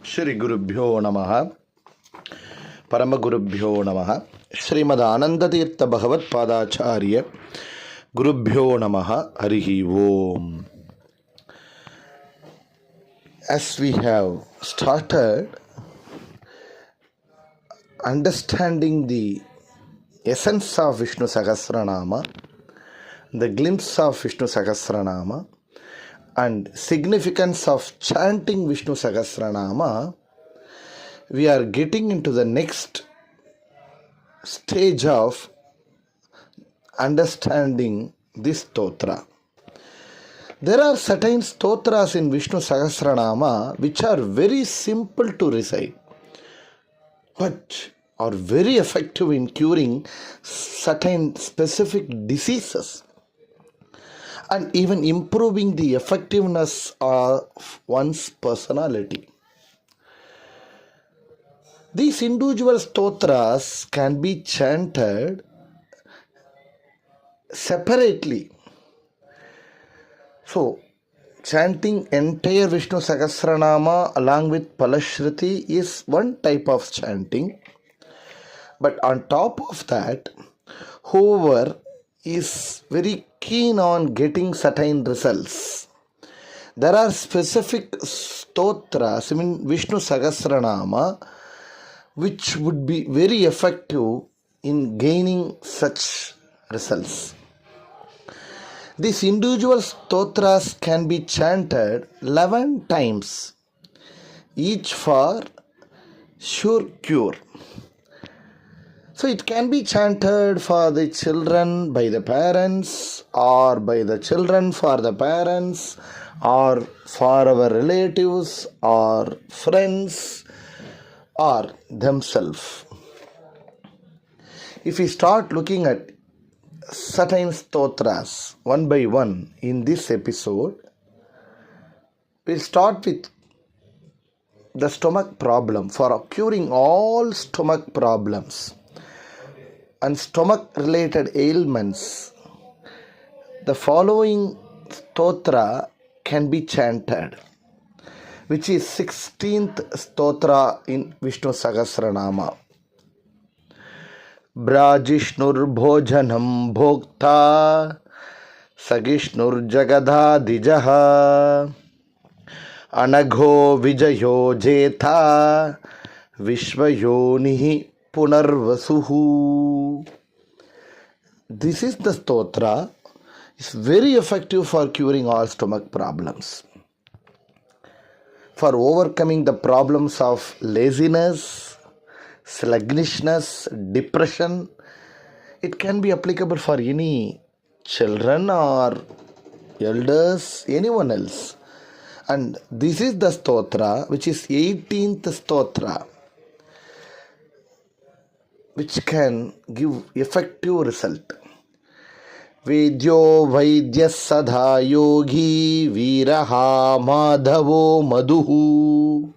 Shri Gurubhyo Namaha Paramagurubhyo Namaha Srimad Anandatirtha Bhagavad Padacharya Gurubhyo Namaha Harihi Om. As we have started understanding the essence of Vishnu Sahasranaama, the glimpse of Vishnu Sahasranaama, and significance of chanting Vishnu Sahasranaama, we are getting into the next stage of understanding this stotra. There are certain stotras in Vishnu Sahasranama which are very simple to recite, but are very effective in curing certain specific diseases and even improving the effectiveness of one's personality. These individual stotras can be chanted separately. So, chanting entire Vishnu Sahasranama along with Phala is one type of chanting. But on top of that, whoever is very keen on getting certain results, there are specific stotras in Vishnu Sahasranama which would be very effective in gaining such results. These individual stotras can be chanted 11 times, each for sure cure. So it can be chanted for the children by the parents, or by the children for the parents, or for our relatives or friends or themselves. If we start looking at certain stotras one by one in this episode, we'll start with the stomach problem. For curing all stomach problems and stomach related ailments, the following stotra can be chanted, which is 16th stotra in Vishnu Sahasranama. Brajishnur bhojanam bhokta sagishnur jagadadijaha anagho vijayo jetha vishvayonihi punarvasuhu. This is the stotra. It's very effective for curing all stomach problems, for overcoming the problems of laziness, sluggishness, depression. It can be applicable for any children or elders, anyone else. And this is the stotra, which is 18th stotra, which can give effective result. Vedyo Vaidya Sadha Yogi Viraha Madhavo Madhuhu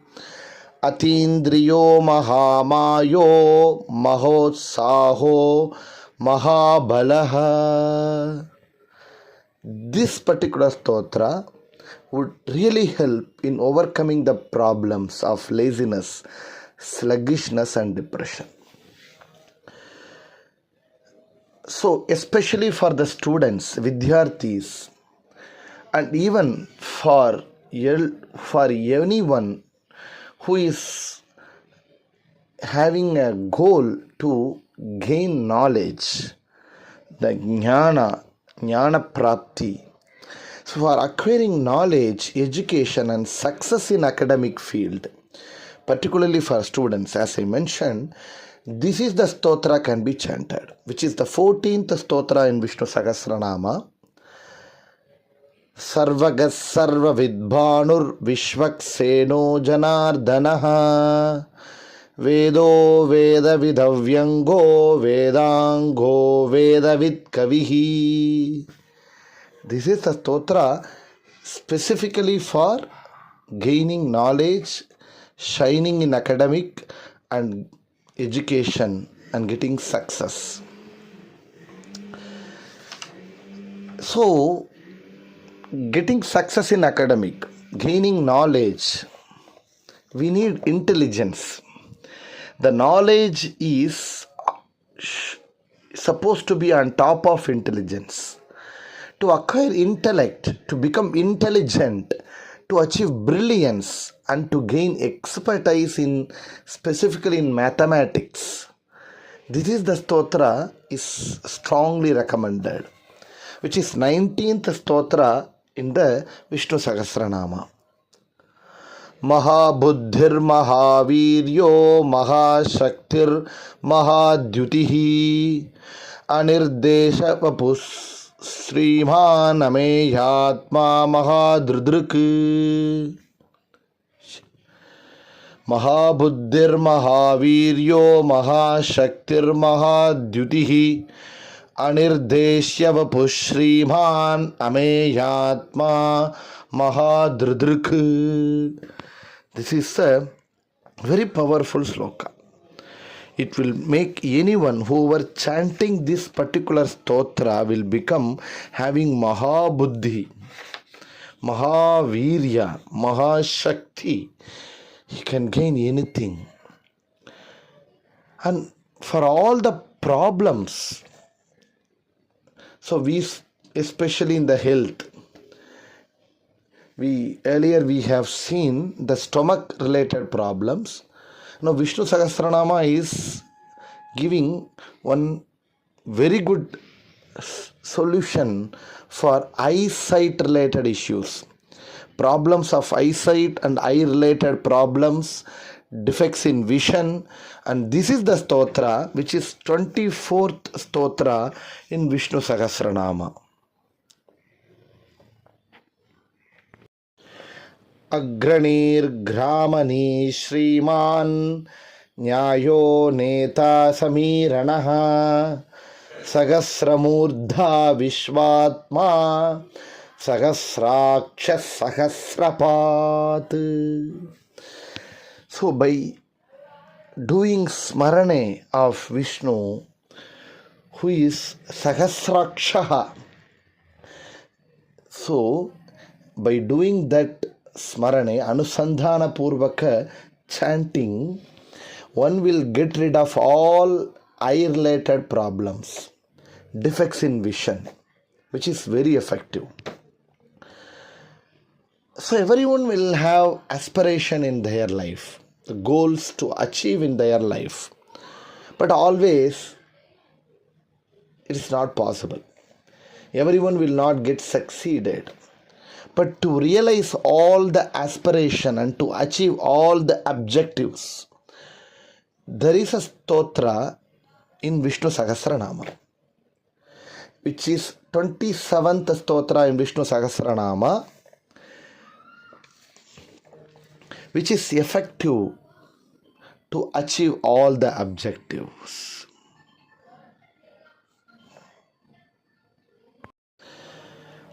Atindriyo Mahamayo Mahotsaho Mahabalaha. This particular stotra would really help in overcoming the problems of laziness, sluggishness and depression. So, especially for the students, Vidyarthis, and even for anyone who is having a goal to gain knowledge, the jnana prapti. So for acquiring knowledge, education and success in academic field, particularly for students, as I mentioned, this is the stotra can be chanted, which is the 14th stotra in Vishnu Sahasranama. Sarvagas sarva vidbhanur vishvakseno janardanaha vedo veda vidavyango vedango vedavid kavihi. This is the stotra specifically for gaining knowledge, shining in academic and education and getting success. So, getting success in academic, gaining knowledge we need intelligence. The knowledge is supposed to be on top of intelligence. To acquire intellect, to become intelligent, to achieve brilliance, and to gain expertise in specifically in mathematics, this is the stotra is strongly recommended, which is 19th stotra in the Vishnu Sahasranaama. महाबुद्धिर् महावीर्यो महाशक्तिर् महाद्युतिः अनिर्देश वपुः श्रीमान् अमेयात्मा महादृदृक्. महाबुद्धिर् महावीर्यो महाशक्तिर् महाद्युतिः अनिर्देश्य वपुः श्रीमान् अमेयात्मा महादृदृक्. This is a very powerful sloka. It will make anyone who were chanting this particular stotra will become having Mahabuddhi, Mahavirya, Mahashakti. He can gain anything. And for all the problems, so we, especially in the health, earlier we have seen the stomach related problems. Now Vishnu Sahasranama is giving one very good solution for eyesight related issues. Problems of eyesight and eye related problems, defects in vision, and this is the stotra which is 24th stotra in Vishnu Sahasranama. अग्रणीर्घ्रामणी श्रीमान् न्यायो नेता समीरणः सहस्रमूर्धा विश्वात्मा सहस्राक्षः सहस्रपात्. So by doing smarane of Vishnu, who is Sahasrakshaha, so by doing that smarane, anusandhana purvaka chanting, one will get rid of all eye related problems, defects in vision, which is very effective. So everyone will have aspiration in their life, the goals to achieve in their life, but always it is not possible. Everyone will not get succeeded. But to realize all the aspiration and to achieve all the objectives, there is a stotra in Vishnu Sahasranama, which is 27th stotra in Vishnu Sahasranama, which is effective to achieve all the objectives.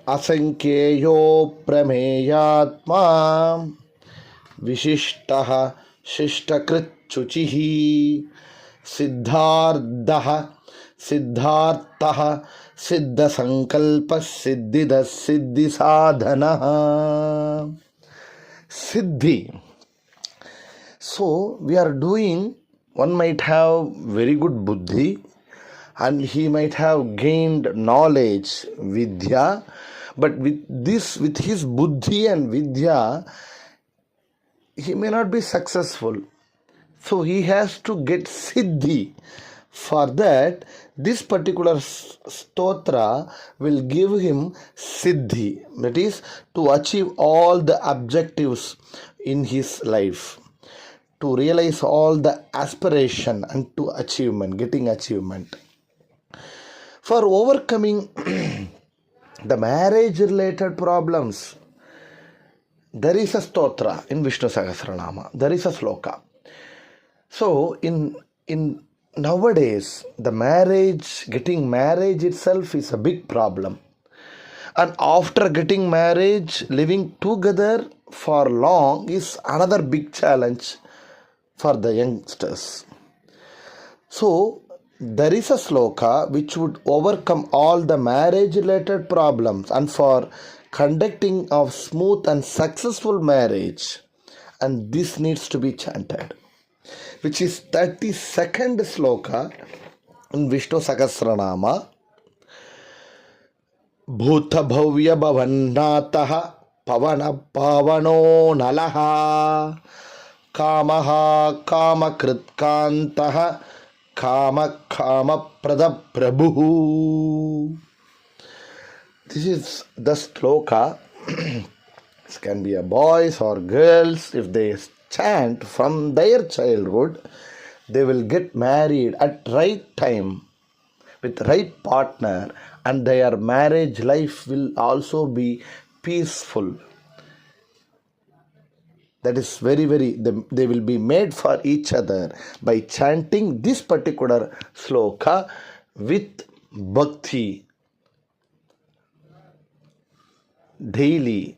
असंख्येयो प्रमेयात्मा विशिष्टः शिष्टकृच्छुचिः सिद्धार्थः सिद्धार्थः सिद्धसंकल्पः सिद्धिदः सिद्धिसाधनः. Siddhi. So we are doing, one might have very good buddhi and he might have gained knowledge, vidya, but with his buddhi and vidya, he may not be successful. So he has to get siddhi. For that, this particular stotra will give him siddhi, that is, to achieve all the objectives in his life, to realize all the aspiration and to achievement, getting achievement. For overcoming the marriage related problems, there is a stotra in Vishnu Sahasranama, there is a sloka. So in nowadays, getting marriage itself is a big problem. And after getting marriage, living together for long is another big challenge for the youngsters. So there is a sloka which would overcome all the marriage related problems, and for conducting of smooth and successful marriage and this needs to be chanted, which is 32nd sloka in Vishnu Sahasranaama. Bhuta bhavya bhavannataha pavana pavano nalaha kamaha kamakritkantaha kama kama prada prabhu. This is the sloka. This can be a boys or girls. If they chant from their childhood, they will get married at right time with right partner, and their marriage life will also be peaceful. That is very they will be made for each other by chanting this particular sloka with bhakti daily,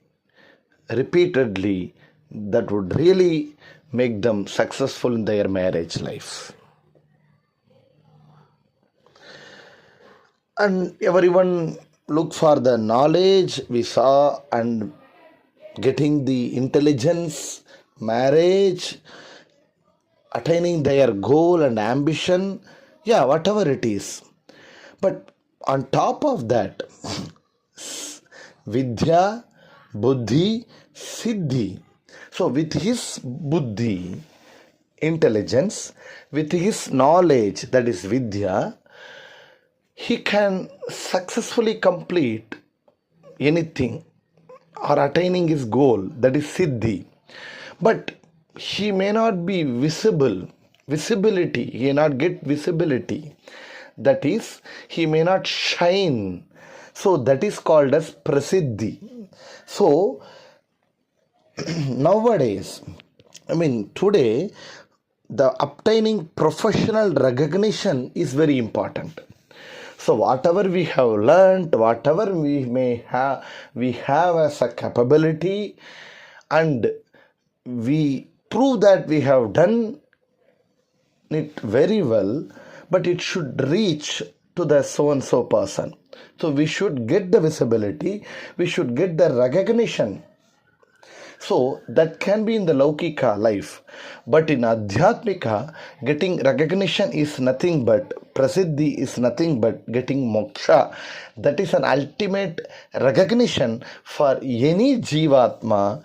repeatedly. That would really make them successful in their marriage life. And everyone look for the knowledge we saw, and getting the intelligence, marriage, attaining their goal and ambition, whatever it is. But on top of that, vidya, buddhi, siddhi. So with his buddhi, intelligence, with his knowledge, that is vidya, he can successfully complete anything or attaining his goal, that is siddhi. But he may not be visibility, he may not get visibility. That is, he may not shine. So that is called as prasiddhi. So nowadays, today, the obtaining professional recognition is very important. So whatever we have learned, whatever we have as a capability, and we prove that we have done it very well, but it should reach to the so-and-so person. So we should get the visibility, we should get the recognition. So that can be in the Laukika life. But in Adhyatmika, getting recognition is nothing but, prasiddhi is nothing but getting moksha. That is an ultimate recognition for any Jivatma,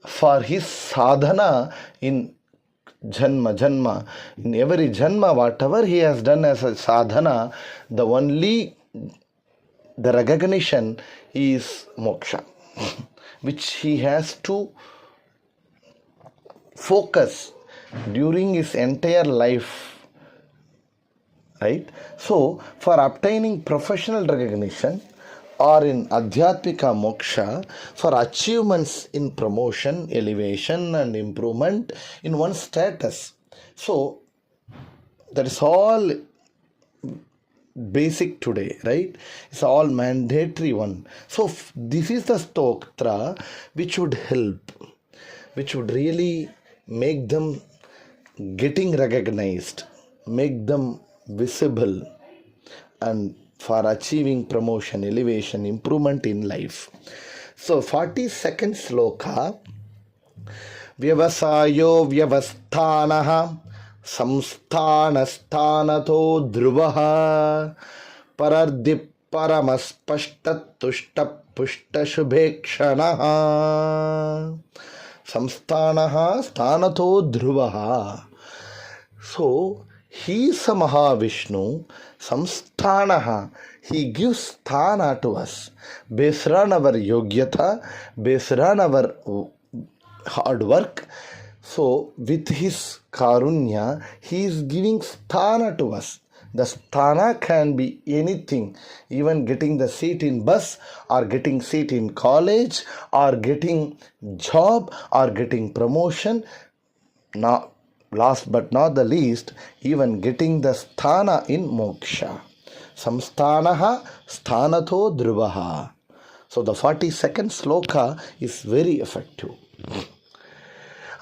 for his sadhana in janma. In every janma, whatever he has done as a sadhana, the recognition is moksha, which he has to focus during his entire life, right? So, for obtaining professional recognition or in Adhyatmika moksha, for achievements in promotion, elevation and improvement in one's status. So, that is all basic today, right? It's all mandatory one. So this is the Stotra which would help, which would really make them getting recognized, make them visible, and for achieving promotion, elevation, improvement in life. So 42nd sloka, Vyavasayo vyavasthanaha संस्थानस्थानतो ध्रुवः परर्दि परमस्पष्टतुष्टपुष्टशुभेक्षणः संस्थानः स्थानतो ध्रुवः. So he is a Mahavishnu. Samsthanaha, he gives sthana to us based on our yogyata, based on our hard work. So, with his karunya, he is giving sthana to us. The sthana can be anything, even getting the seat in bus, or getting seat in college, or getting job, or getting promotion. Now, last but not the least, even getting the sthana in moksha. Samsthanaha sthanato dhruvaha. So, the 42nd sloka is very effective.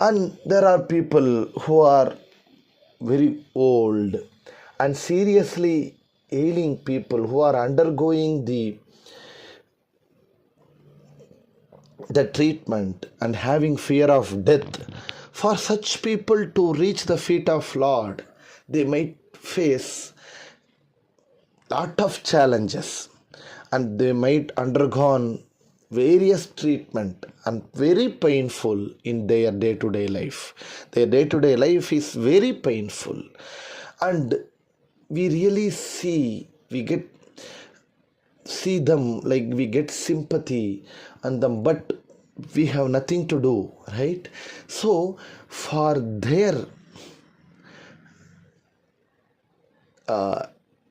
And there are people who are very old and seriously ailing people who are undergoing the the treatment and having fear of death. For such people to reach the feet of Lord, they might face lot of challenges and they might undergone various treatment and very painful in their day-to-day life. Their day-to-day life is very painful, and we really see them, like we get sympathy on them, but we have nothing to do, right? So for their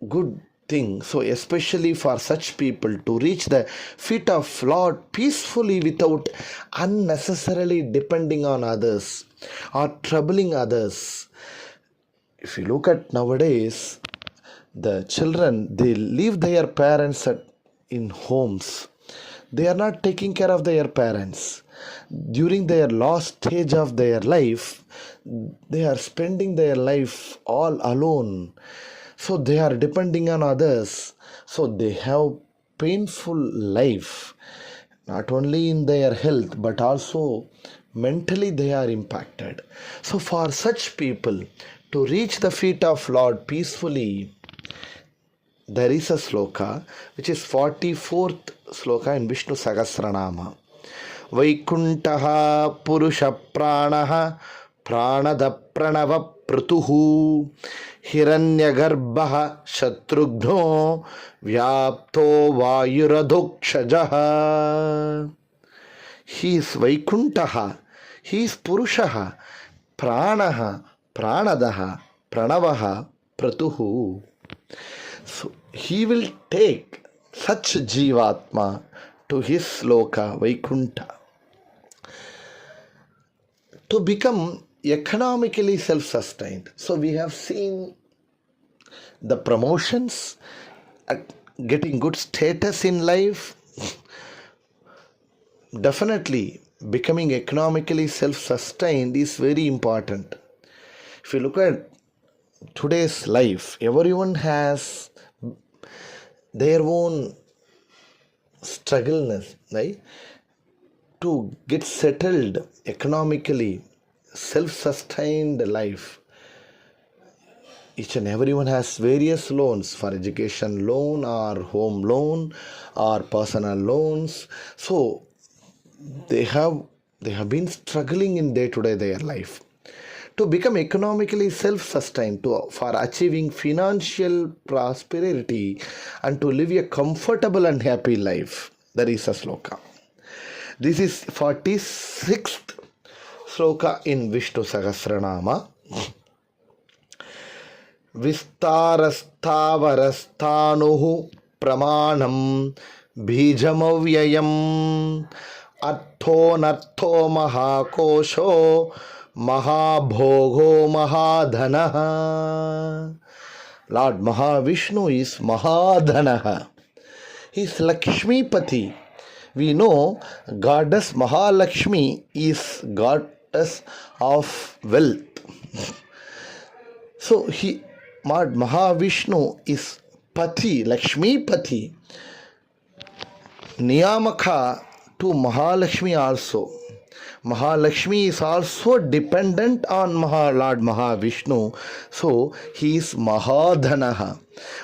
good thing, so especially for such people to reach the feet of Lord peacefully without unnecessarily depending on others or troubling others. If you look at nowadays, the children, they leave their parents in homes. They are not taking care of their parents. During their last stage of their life, they are spending their life all alone. So they are depending on others. So they have painful life, not only in their health, but also mentally they are impacted. So for such people to reach the feet of Lord peacefully, there is a sloka, which is 44th sloka in Vishnu Sahasranaama. Vaikuntaha Purusha Pranaha Pranada Pranava Pratuhu Hiranyagarbha Shatrugno Vyapto Vayuradhokshajaha. He is Vaikuntaha, he is Purushaha, Pranaha, Pranadaha, Pranavaha, Pratuhu. So he will take such Jivatma to his Sloka, Vaikunta, to become economically self-sustained. So we have seen the promotions, getting good status in life. Definitely becoming economically self-sustained is very important. If you look at today's life, everyone has their own struggleness, right? To get settled economically, self-sustained life. Each and everyone has various loans, for education loan or home loan or personal loans. So they have been struggling in day-to-day their life to become economically self-sustained, for achieving financial prosperity and to live a comfortable and happy life. There is a sloka. This is 46th sloka in Vishnu Sahasranaama. Vistarasthavarastanuhu pramanam bhijamavyayam artho nartho mahakosho Mahabhogo Mahadhanaha. Lord Mahavishnu is Mahadhanaha. He is Lakshmipati. We know Goddess Mahalakshmi is Goddess of wealth. So Lord Mahavishnu is Pati, Lakshmipati, Niyamaka to Mahalakshmi also. Mahalakshmi is also dependent on Lord Mahavishnu. So he is Mahadhanaha.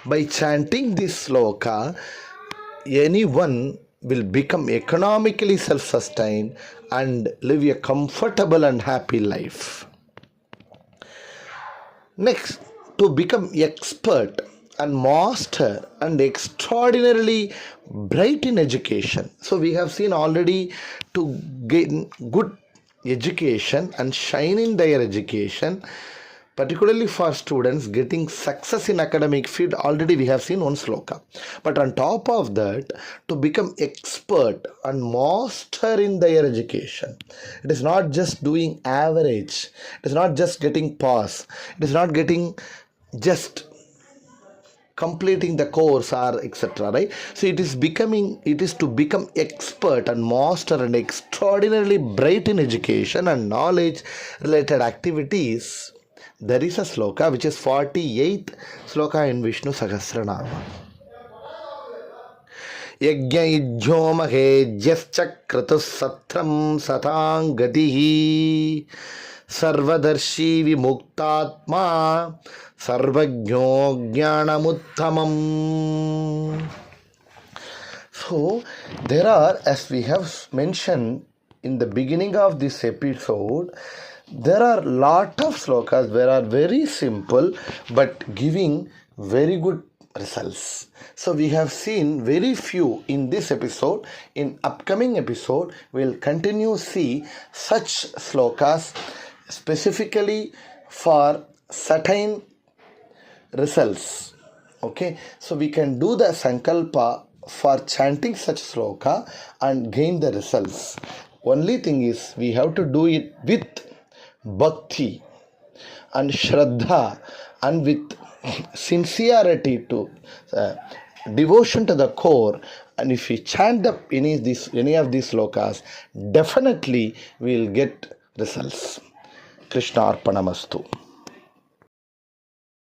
By chanting this sloka, anyone will become economically self-sustained and live a comfortable and happy life. Next, to become expert and master and extraordinarily bright in education. So we have seen already, to gain good education and shine in their education, particularly for students getting success in academic field, already we have seen one sloka. But on top of that, to become expert and master in their education, it is not just doing average, it is not just getting pass, it is not getting just completing the course or etc., right? So it is to become expert and master and extraordinarily bright in education and knowledge related activities. There is a sloka which is 48th sloka in Vishnu Sahasranaama. यज्ञयुज्यो महेज्यश्च क्रतुः सत्रं सतां गतिः सर्वदर्शी विमुक्तात्मा सर्वज्ञो ज्ञानमुत्तमम्. So there are, as we have mentioned in the beginning of this episode, there are lot of slokas that are very simple but giving very good results. So we have seen very few in this episode. In upcoming episode, we'll continue see such slokas specifically for certain results. Okay, so we can do the sankalpa for chanting such sloka and gain the results. Only thing is we have to do it with bhakti and shraddha and with sincerity to devotion to the core. And if we chant any of these slokas, definitely we will get results. Krishna Arpanamastu.